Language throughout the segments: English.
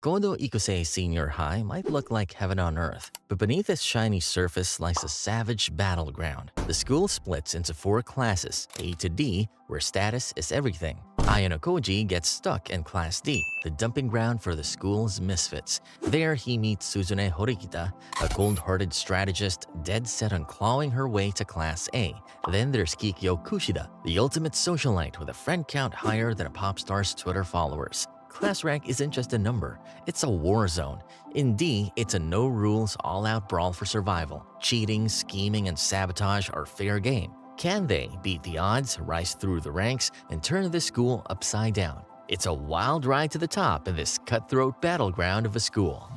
Kodo Ikusei Senior High might look like heaven on earth, but beneath its shiny surface lies a savage battleground. The school splits into 4 classes, A to D, where status is everything. Ayanokoji gets stuck in Class D, the dumping ground for the school's misfits. There, he meets Suzune Horikita, a cold-hearted strategist dead set on clawing her way to Class A. Then there's Kikyo Kushida, the ultimate socialite with a friend count higher than a pop star's Twitter followers. Class rank isn't just a number, it's a war zone. In D, it's a no-rules, all-out brawl for survival. Cheating, scheming, and sabotage are fair game. Can they beat the odds, rise through the ranks, and turn the school upside down? It's a wild ride to the top in this cutthroat battleground of a school.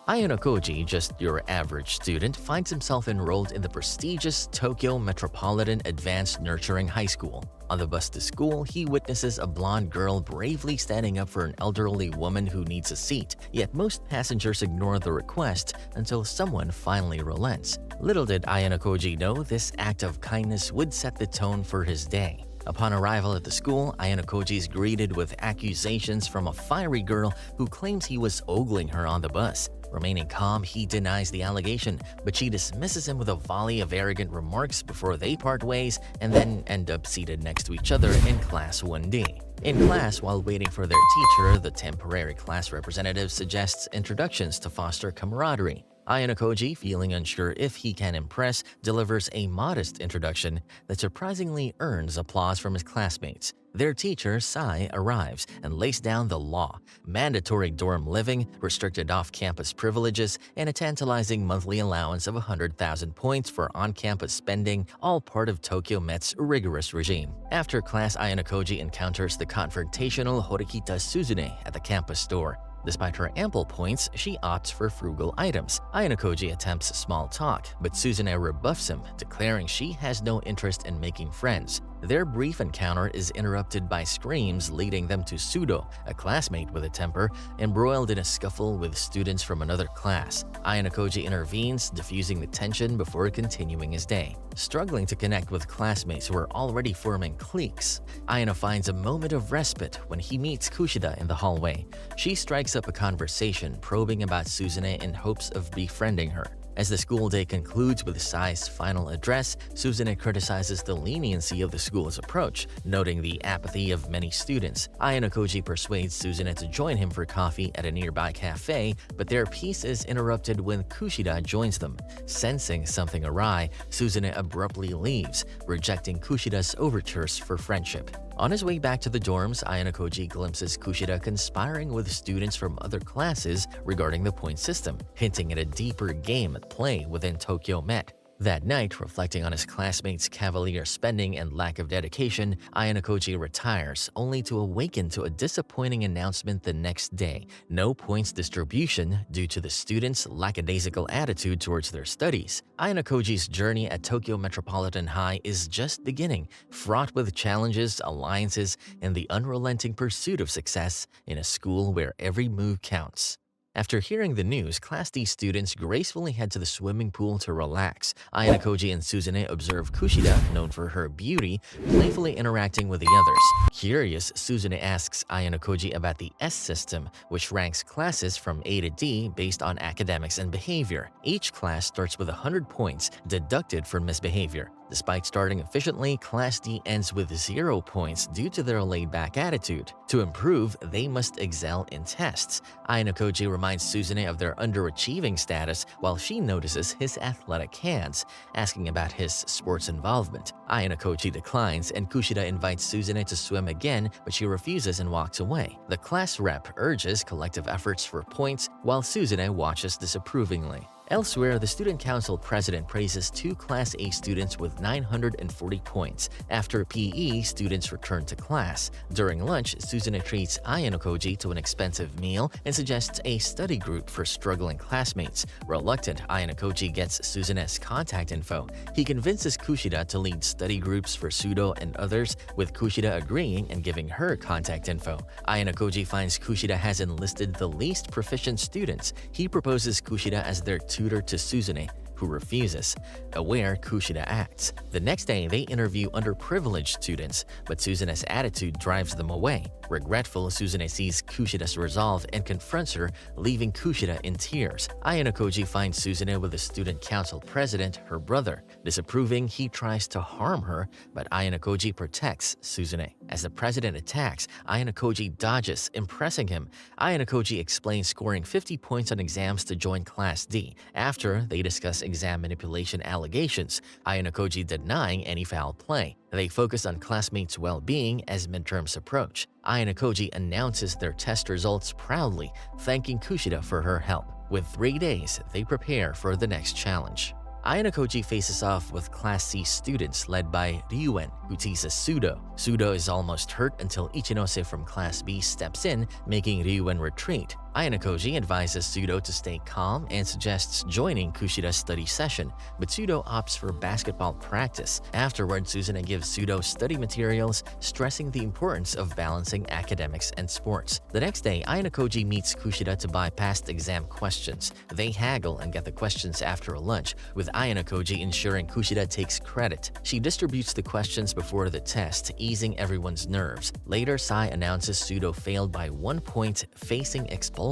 Ayanokoji, just your average student, finds himself enrolled in the prestigious Tokyo Metropolitan Advanced Nurturing High School. On the bus to school, he witnesses a blonde girl bravely standing up for an elderly woman who needs a seat, yet most passengers ignore the request until someone finally relents. Little did Ayanokoji know this act of kindness would set the tone for his day. Upon arrival at the school, Ayanokoji is greeted with accusations from a fiery girl who claims he was ogling her on the bus. Remaining calm, he denies the allegation, but she dismisses him with a volley of arrogant remarks before they part ways and then end up seated next to each other in Class 1D. In class, while waiting for their teacher, the temporary class representative suggests introductions to foster camaraderie. Ayanokoji, feeling unsure if he can impress, delivers a modest introduction that surprisingly earns applause from his classmates. Their teacher, Sai, arrives and lays down the law: mandatory dorm living, restricted off-campus privileges, and a tantalizing monthly allowance of 100,000 points for on-campus spending, all part of Tokyo Met's rigorous regime. After class, Ayanokoji encounters the confrontational Horikita Suzune at the campus store. Despite her ample points, she opts for frugal items. Ayanokoji attempts small talk, but Suzune rebuffs him, declaring she has no interest in making friends. Their brief encounter is interrupted by screams leading them to Sudo, a classmate with a temper, embroiled in a scuffle with students from another class. Ayanokoji intervenes, diffusing the tension before continuing his day. Struggling to connect with classmates who are already forming cliques, Ayano finds a moment of respite when he meets Kushida in the hallway. She strikes up a conversation, probing about Suzune in hopes of befriending her. As the school day concludes with Sai's final address, Suzune criticizes the leniency of the school's approach, noting the apathy of many students. Ayanokoji persuades Suzune to join him for coffee at a nearby cafe, but their peace is interrupted when Kushida joins them. Sensing something awry, Suzune abruptly leaves, rejecting Kushida's overtures for friendship. On his way back to the dorms, Ayanokoji glimpses Kushida conspiring with students from other classes regarding the point system, hinting at a deeper game at play within Tokyo Met. That night, reflecting on his classmates' cavalier spending and lack of dedication, Ayanokoji retires, only to awaken to a disappointing announcement the next day: no points distribution due to the students' lackadaisical attitude towards their studies. Ayanokoji's journey at Tokyo Metropolitan High is just beginning, fraught with challenges, alliances, and the unrelenting pursuit of success in a school where every move counts. After hearing the news, Class D students gracefully head to the swimming pool to relax. Ayanokoji and Suzune observe Kushida, known for her beauty, playfully interacting with the others. Curious, Suzune asks Ayanokoji about the S system, which ranks classes from A to D based on academics and behavior. Each class starts with 100 points, deducted for misbehavior. Despite starting efficiently, Class D ends with 0 points due to their laid-back attitude. To improve, they must excel in tests. Ayanokoji reminds Suzune of their underachieving status while she notices his athletic hands, asking about his sports involvement. Ayanokoji declines, and Kushida invites Suzune to swim again, but she refuses and walks away. The class rep urges collective efforts for points, while Suzune watches disapprovingly. Elsewhere, the student council president praises 2 Class A students with 940 points. After PE, students return to class. During lunch, Suzune treats Ayanokoji to an expensive meal and suggests a study group for struggling classmates. Reluctant, Ayanokoji gets Suzune's contact info. He convinces Kushida to lead study groups for Sudo and others, with Kushida agreeing and giving her contact info. Ayanokoji finds Kushida has enlisted the least proficient students. He proposes Kushida as their tutor to Suzune. who refuses. Aware, Kushida acts. The next day, they interview underprivileged students, but Suzune's attitude drives them away. Regretful, Suzune sees Kushida's resolve and confronts her, leaving Kushida in tears. Ayanokoji finds Suzune with the student council president, her brother. Disapproving, he tries to harm her, but Ayanokoji protects Suzune. As the president attacks, Ayanokoji dodges, impressing him. Ayanokoji explains scoring 50 points on exams to join Class D. After, they discuss exam manipulation allegations, Ayanokoji denying any foul play. They focus on classmates' well-being as midterms approach. Ayanokoji announces their test results proudly, thanking Kushida for her help. With 3 days, they prepare for the next challenge. Ayanokoji faces off with Class C students led by Ryuen, who teases Sudo. Sudo is almost hurt until Ichinose from Class B steps in, making Ryuen retreat. Ayanokoji advises Sudo to stay calm and suggests joining Kushida's study session, but Sudo opts for basketball practice. Afterward, Suzune gives Sudo study materials, stressing the importance of balancing academics and sports. The next day, Ayanokoji meets Kushida to buy past exam questions. They haggle and get the questions after a lunch, with Ayanokoji ensuring Kushida takes credit. She distributes the questions before the test, easing everyone's nerves. Later, Sai announces Sudo failed by 1 point, facing expulsion.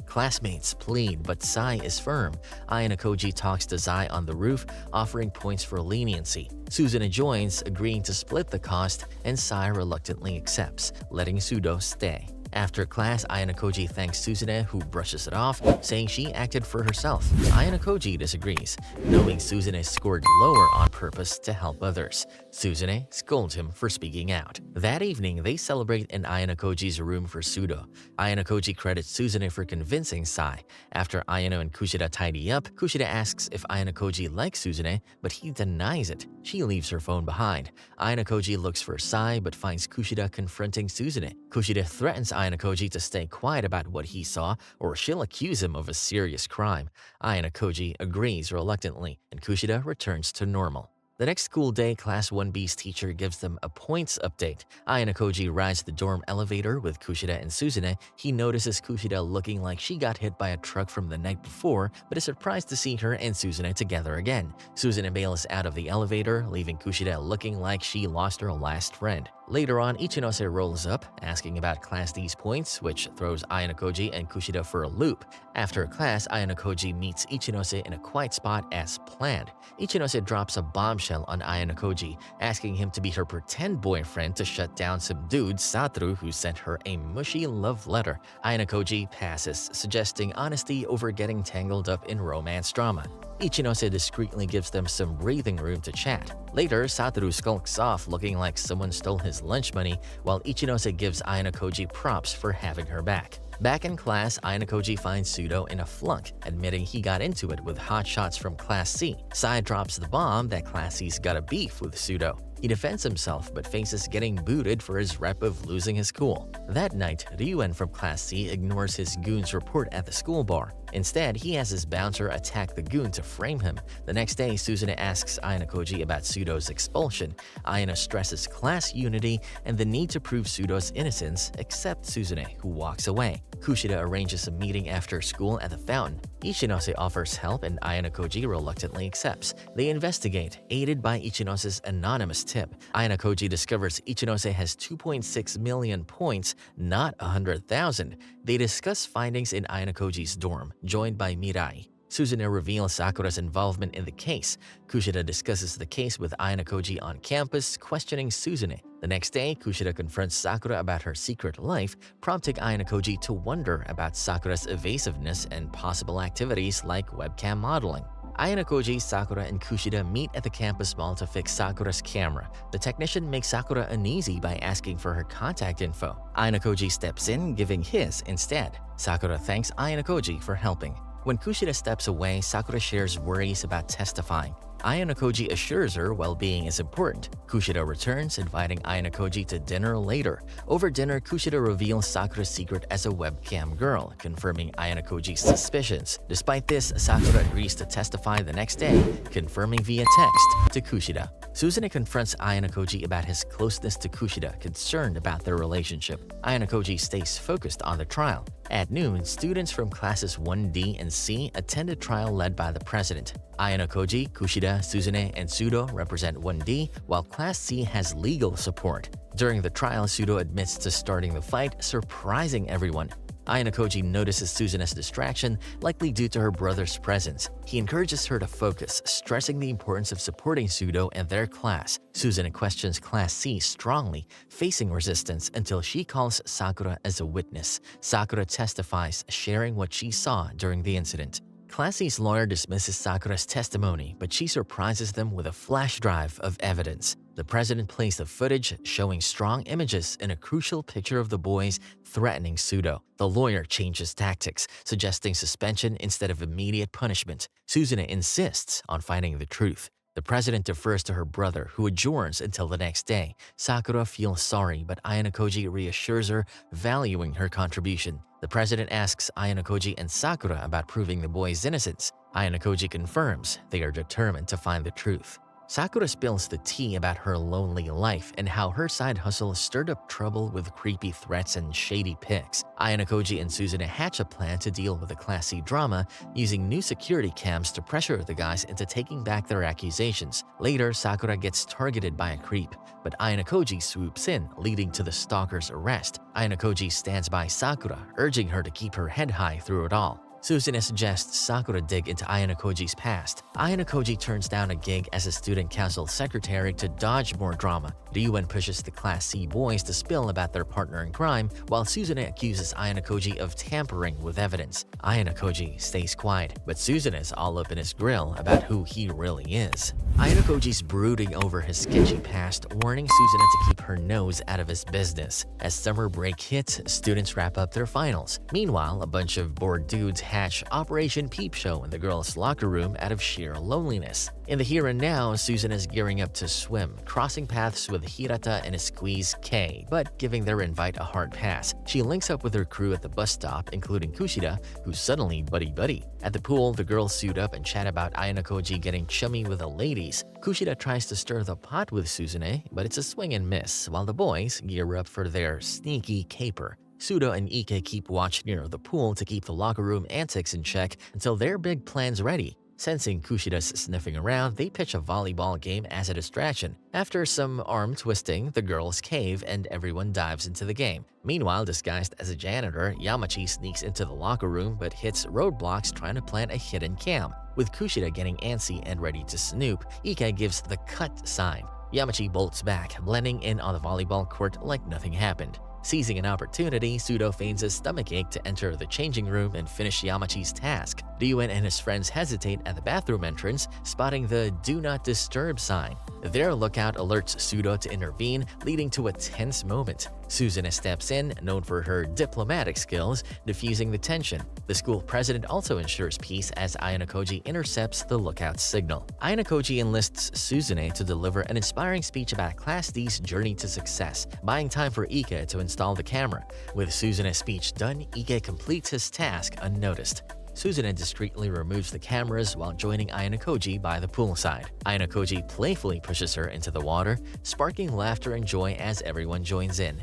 Classmates plead, but Sai is firm. Ayanokoji talks to Sai on the roof, offering points for leniency. Suzune joins, agreeing to split the cost, and Sai reluctantly accepts, letting Sudo stay. After class, Ayanokoji thanks Suzune, who brushes it off, saying she acted for herself. Ayanokoji disagrees, knowing Suzune scored lower on purpose to help others. Suzune scolds him for speaking out. That evening, they celebrate in Ayanokoji's room for Sudo. Ayanokoji credits Suzune for convincing Sai. After Ayano and Kushida tidy up, Kushida asks if Ayanokoji likes Suzune, but he denies it. She leaves her phone behind. Ayanokoji looks for Sai, but finds Kushida confronting Suzune. Kushida threatens Ayanokoji to stay quiet about what he saw, or she'll accuse him of a serious crime. Ayanokoji agrees reluctantly, and Kushida returns to normal. The next school day, Class 1B's teacher gives them a points update. Ayanokoji rides the dorm elevator with Kushida and Suzune. He notices Kushida looking like she got hit by a truck from the night before, but is surprised to see her and Suzune together again. Suzune bails out of the elevator, leaving Kushida looking like she lost her last friend. Later on, Ichinose rolls up, asking about Class D's points, which throws Ayanokoji and Kushida for a loop. After class, Ayanokoji meets Ichinose in a quiet spot as planned. Ichinose drops a bombshell on Ayanokoji, asking him to be her pretend boyfriend to shut down some dude, Satoru, who sent her a mushy love letter. Ayanokoji passes, suggesting honesty over getting tangled up in romance drama. Ichinose discreetly gives them some breathing room to chat. Later, Satoru skulks off looking like someone stole his lunch money, while Ichinose gives Ayanokoji props for having her back. Back in class, Ayanokoji finds Sudo in a flunk, admitting he got into it with hotshots from Class C. Sai drops the bomb that Class C's got a beef with Sudo. He defends himself but faces getting booted for his rep of losing his cool. That night, Ryuen from Class C ignores his goon's report at the school bar. Instead, he has his bouncer attack the goon to frame him. The next day, Suzune asks Ayanokoji about Sudo's expulsion. Ayano stresses class unity and the need to prove Sudo's innocence, except Suzune, who walks away. Kushida arranges a meeting after school at the fountain. Ichinose offers help and Ayanokoji reluctantly accepts. They investigate, aided by Ichinose's anonymous tip. Ayanokoji discovers Ichinose has 2.6 million points, not 100,000. They discuss findings in Ayanokoji's dorm, joined by Mirai. Suzune reveals Sakura's involvement in the case. Kushida discusses the case with Ayanokoji on campus, questioning Suzune. The next day, Kushida confronts Sakura about her secret life, prompting Ayanokoji to wonder about Sakura's evasiveness and possible activities like webcam modeling. Ayanokoji, Sakura, and Kushida meet at the campus mall to fix Sakura's camera. The technician makes Sakura uneasy by asking for her contact info. Ayanokoji steps in, giving his instead. Sakura thanks Ayanokoji for helping. When Kushida steps away, Sakura shares worries about testifying. Ayanokoji assures her well-being is important. Kushida returns, inviting Ayanokoji to dinner later. Over dinner, Kushida reveals Sakura's secret as a webcam girl, confirming Ayanokoji's suspicions. Despite this, Sakura agrees to testify the next day, confirming via text to Kushida. Suzune confronts Ayanokoji about his closeness to Kushida, concerned about their relationship. Ayanokoji stays focused on the trial. At noon, students from classes 1D and C attend a trial led by the president. Ayanokoji, Kushida, Suzune, and Sudo represent 1D, while Class C has legal support. During the trial, Sudo admits to starting the fight, surprising everyone. Ayanokoji notices Suzune's distraction, likely due to her brother's presence. He encourages her to focus, stressing the importance of supporting Sudo and their class. Suzune questions Class C strongly, facing resistance until she calls Sakura as a witness. Sakura testifies, sharing what she saw during the incident. Class C's lawyer dismisses Sakura's testimony, but she surprises them with a flash drive of evidence. The president plays the footage, showing strong images and a crucial picture of the boys threatening Sudo. The lawyer changes tactics, suggesting suspension instead of immediate punishment. Suzune insists on finding the truth. The president defers to her brother, who adjourns until the next day. Sakura feels sorry, but Ayanokoji reassures her, valuing her contribution. The president asks Ayanokoji and Sakura about proving the boy's innocence. Ayanokoji confirms they are determined to find the truth. Sakura spills the tea about her lonely life and how her side hustle stirred up trouble with creepy threats and shady pics. Ayanokoji and Suzune hatch a plan to deal with the Class C drama, using new security cams to pressure the guys into taking back their accusations. Later, Sakura gets targeted by a creep, but Ayanokoji swoops in, leading to the stalker's arrest. Ayanokoji stands by Sakura, urging her to keep her head high through it all. Suzune suggests Sakura dig into Ayanokoji's past. Ayanokoji turns down a gig as a student council secretary to dodge more drama. Ryuen pushes the Class C boys to spill about their partner in crime, while Suzune accuses Ayanokoji of tampering with evidence. Ayanokoji stays quiet, but Suzune is all up in his grill about who he really is. Ayanokoji's brooding over his sketchy past, warning Suzune to keep her nose out of his business. As summer break hits, students wrap up their finals. Meanwhile, a bunch of bored dudes hatch Operation Peep Show in the girls' locker room out of sheer loneliness. In the here and now, Suzune is gearing up to swim, crossing paths with Hirata and Squeeze K, but giving their invite a hard pass. She links up with her crew at the bus stop, including Kushida, who's suddenly buddy-buddy. At the pool, the girls suit up and chat about Ayanokoji getting chummy with the ladies. Kushida tries to stir the pot with Suzune, but it's a swing and miss, while the boys gear up for their sneaky caper. Sudo and Ike keep watch near the pool to keep the locker room antics in check until their big plan's ready. Sensing Kushida's sniffing around, they pitch a volleyball game as a distraction. After some arm twisting, the girls cave and everyone dives into the game. Meanwhile, disguised as a janitor, Yamachi sneaks into the locker room but hits roadblocks trying to plant a hidden cam. With Kushida getting antsy and ready to snoop, Ike gives the cut sign. Yamachi bolts back, blending in on the volleyball court like nothing happened. Seizing an opportunity, Sudo feigns a stomachache to enter the changing room and finish Yamachi's task. Ryuen and his friends hesitate at the bathroom entrance, spotting the "Do Not Disturb" sign. Their lookout alerts Sudo to intervene, leading to a tense moment. Suzune steps in, known for her diplomatic skills, diffusing the tension. The school president also ensures peace as Ayanokoji intercepts the lookout's signal. Ayanokoji enlists Suzune to deliver an inspiring speech about Class D's journey to success, buying time for Ike to install the camera. With Suzune's speech done, Ike completes his task unnoticed. Suzune discreetly removes the cameras while joining Ayanokoji by the poolside. Ayanokoji playfully pushes her into the water, sparking laughter and joy as everyone joins in,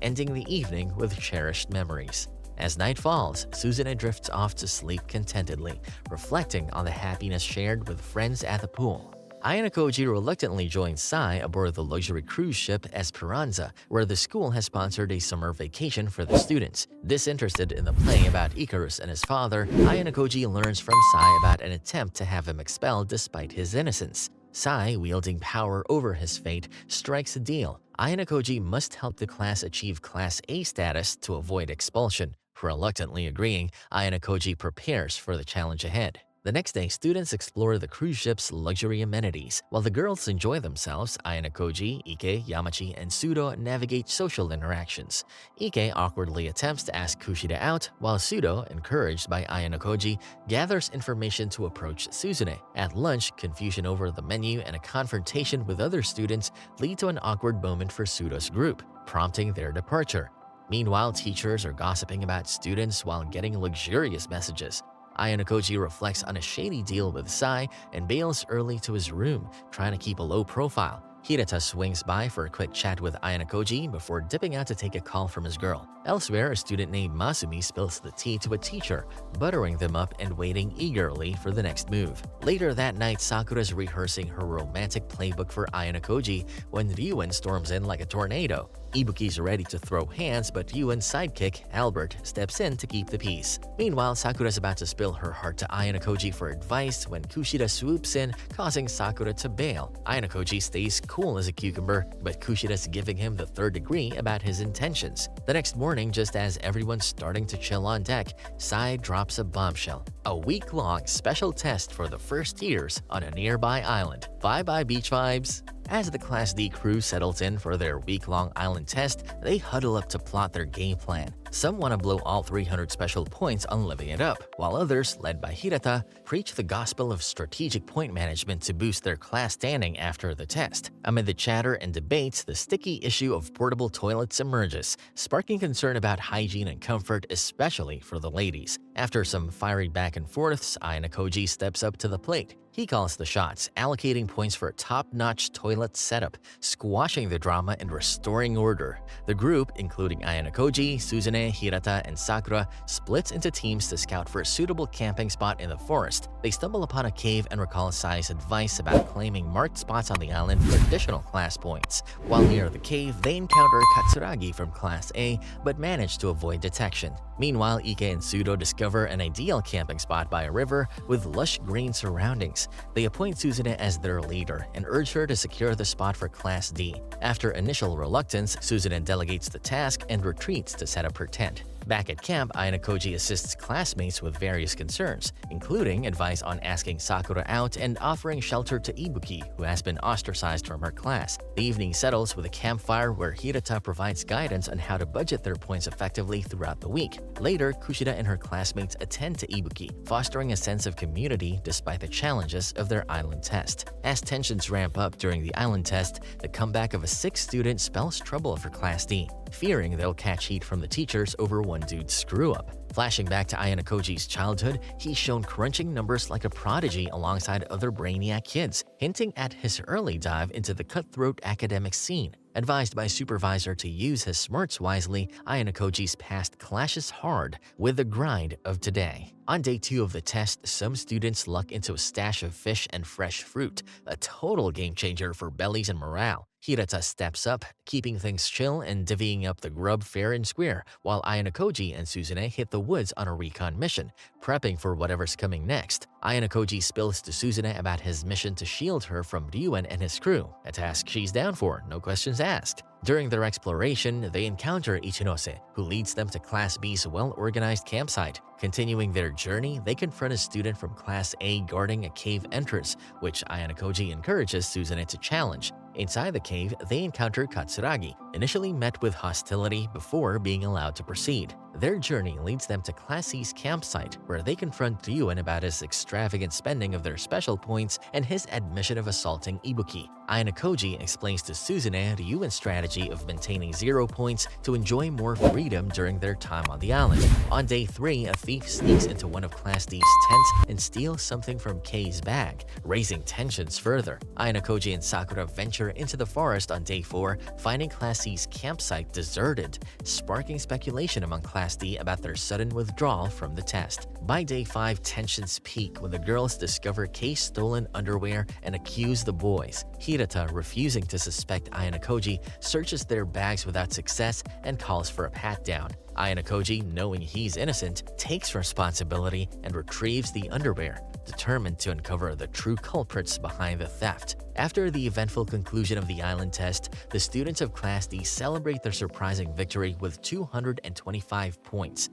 ending the evening with cherished memories. As night falls, Suzune drifts off to sleep contentedly, reflecting on the happiness shared with friends at the pool. Ayanokoji reluctantly joins Sai aboard the luxury cruise ship Esperanza, where the school has sponsored a summer vacation for the students. Disinterested in the play about Icarus and his father, Ayanokoji learns from Sai about an attempt to have him expelled despite his innocence. Sai, wielding power over his fate, strikes a deal. Ayanokoji must help the class achieve Class A status to avoid expulsion. Reluctantly agreeing, Ayanokoji prepares for the challenge ahead. The next day, students explore the cruise ship's luxury amenities. While the girls enjoy themselves, Ayanokoji, Ike, Yamachi, and Sudo navigate social interactions. Ike awkwardly attempts to ask Kushida out, while Sudo, encouraged by Ayanokoji, gathers information to approach Suzune. At lunch, confusion over the menu and a confrontation with other students lead to an awkward moment for Sudo's group, prompting their departure. Meanwhile, teachers are gossiping about students while getting luxurious messages. Ayanokoji reflects on a shady deal with Sai and bails early to his room, trying to keep a low profile. Hirata swings by for a quick chat with Ayanokoji before dipping out to take a call from his girl. Elsewhere, a student named Masumi spills the tea to a teacher, buttering them up and waiting eagerly for the next move. Later that night, Sakura's rehearsing her romantic playbook for Ayanokoji when Ryuen storms in like a tornado. Ibuki's ready to throw hands, but Ryuen's sidekick, Albert, steps in to keep the peace. Meanwhile, Sakura's about to spill her heart to Ayanokoji for advice when Kushida swoops in, causing Sakura to bail. Ayanokoji stays cool as a cucumber, but Kushida's giving him the third degree about his intentions. The next morning, just as everyone's starting to chill on deck, Sai drops a bombshell. A week-long special test for the first years on a nearby island. Bye-bye beach vibes! As the Class D crew settles in for their week-long island test, they huddle up to plot their game plan. Some want to blow all 300 special points on living it up, while others, led by Hirata, preach the gospel of strategic point management to boost their class standing after the test. Amid the chatter and debates, the sticky issue of portable toilets emerges, sparking concern about hygiene and comfort, especially for the ladies. After some fiery back and forths, Ayanokoji steps up to the plate. He calls the shots, allocating points for a top-notch toilet setup, squashing the drama and restoring order. The group, including Ayanokoji, Suzune, Hirata, and Sakura, splits into teams to scout for a suitable camping spot in the forest. They stumble upon a cave and recall Sai's advice about claiming marked spots on the island for additional class points. While near the cave, they encounter Katsuragi from Class A, but manage to avoid detection. Meanwhile, Ike and Sudo discover an ideal camping spot by a river with lush green surroundings. They appoint Suzune as their leader and urge her to secure the spot for Class D. After initial reluctance, Suzune delegates the task and retreats to set up her tent. Back at camp, Ayanokoji assists classmates with various concerns, including advice on asking Sakura out and offering shelter to Ibuki, who has been ostracized from her class. The evening settles with a campfire where Hirata provides guidance on how to budget their points effectively throughout the week. Later, Kushida and her classmates attend to Ibuki, fostering a sense of community despite the challenges of their island test. As tensions ramp up during the island test, the comeback of a sick student spells trouble for Class D, fearing they'll catch heat from the teachers over one dude's screw-up. Flashing back to Ayanokoji's childhood, he's shown crunching numbers like a prodigy alongside other brainiac kids, hinting at his early dive into the cutthroat academic scene. Advised by supervisor to use his smarts wisely, Ayanokoji's past clashes hard with the grind of today. On day 2 of the test, some students luck into a stash of fish and fresh fruit, a total game changer for bellies and morale. Hirata steps up, keeping things chill and divvying up the grub fair and square, while Ayanokoji and Suzune hit the woods on a recon mission, prepping for whatever's coming next. Ayanokoji spills to Suzune about his mission to shield her from Ryuen and his crew, a task she's down for, no questions asked. During their exploration, they encounter Ichinose, who leads them to Class B's well-organized campsite. Continuing their journey, they confront a student from Class A guarding a cave entrance, which Ayanokoji encourages Suzune to challenge. Inside the cave, they encounter Katsuragi, initially met with hostility before being allowed to proceed. Their journey leads them to Class C's campsite, where they confront Ryuen about his extravagant spending of their special points and his admission of assaulting Ibuki. Ayanokoji explains to Suzune Ryuen's strategy of maintaining 0 points to enjoy more freedom during their time on the island. On day 3, a thief sneaks into one of Class D's tents and steals something from K's bag, raising tensions further. Ayanokoji and Sakura venture into the forest on day 4, finding Class C's campsite deserted, sparking speculation among Class D about their sudden withdrawal from the test. By day 5, tensions peak when the girls discover K's stolen underwear and accuse the boys. Hirata, refusing to suspect Ayanokoji, searches their bags without success and calls for a pat-down. Ayanokoji, knowing he's innocent, takes responsibility and retrieves the underwear, determined to uncover the true culprits behind the theft. After the eventful conclusion of the island test, the students of Class D celebrate their surprising victory with 225 points.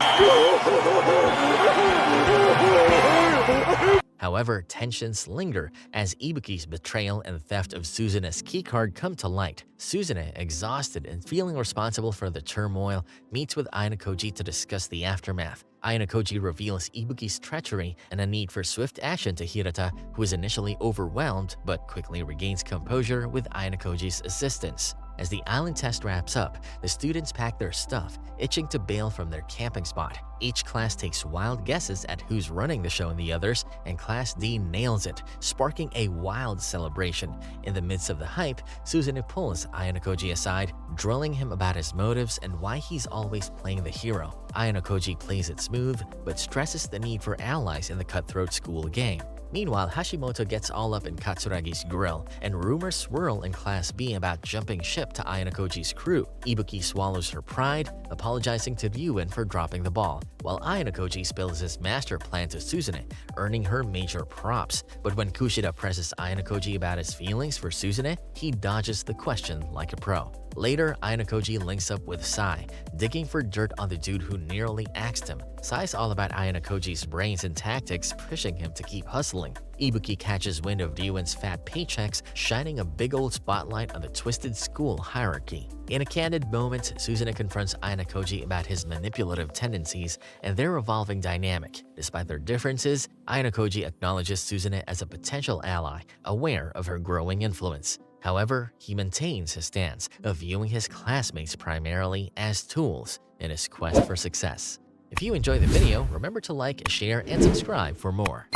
However, tensions linger as Ibuki's betrayal and theft of Suzune's keycard come to light. Suzune, exhausted and feeling responsible for the turmoil, meets with Ayanokoji to discuss the aftermath. Ayanokoji reveals Ibuki's treachery and a need for swift action to Hirata, who is initially overwhelmed but quickly regains composure with Ayanokoji's assistance. As the island test wraps up, the students pack their stuff, itching to bail from their camping spot. Each class takes wild guesses at who's running the show in the others, and Class D nails it, sparking a wild celebration. In the midst of the hype, Suzune pulls Ayanokoji aside, drilling him about his motives and why he's always playing the hero. Ayanokoji plays it smooth, but stresses the need for allies in the cutthroat school game. Meanwhile, Hashimoto gets all up in Katsuragi's grill, and rumors swirl in Class B about jumping ship to Ayanokoji's crew. Ibuki swallows her pride, apologizing to Ryuen for dropping the ball, while Ayanokoji spills his master plan to Suzune, earning her major props. But when Kushida presses Ayanokoji about his feelings for Suzune, he dodges the question like a pro. Later, Ayanokoji links up with Sai, digging for dirt on the dude who nearly axed him. Sai's all about Ayanokoji's brains and tactics, pushing him to keep hustling. Ibuki catches wind of Ryuen's fat paychecks, shining a big old spotlight on the twisted school hierarchy. In a candid moment, Suzune confronts Ayanokoji about his manipulative tendencies and their evolving dynamic. Despite their differences, Ayanokoji acknowledges Suzune as a potential ally, aware of her growing influence. However, he maintains his stance of viewing his classmates primarily as tools in his quest for success. If you enjoyed the video, remember to like, share, and subscribe for more.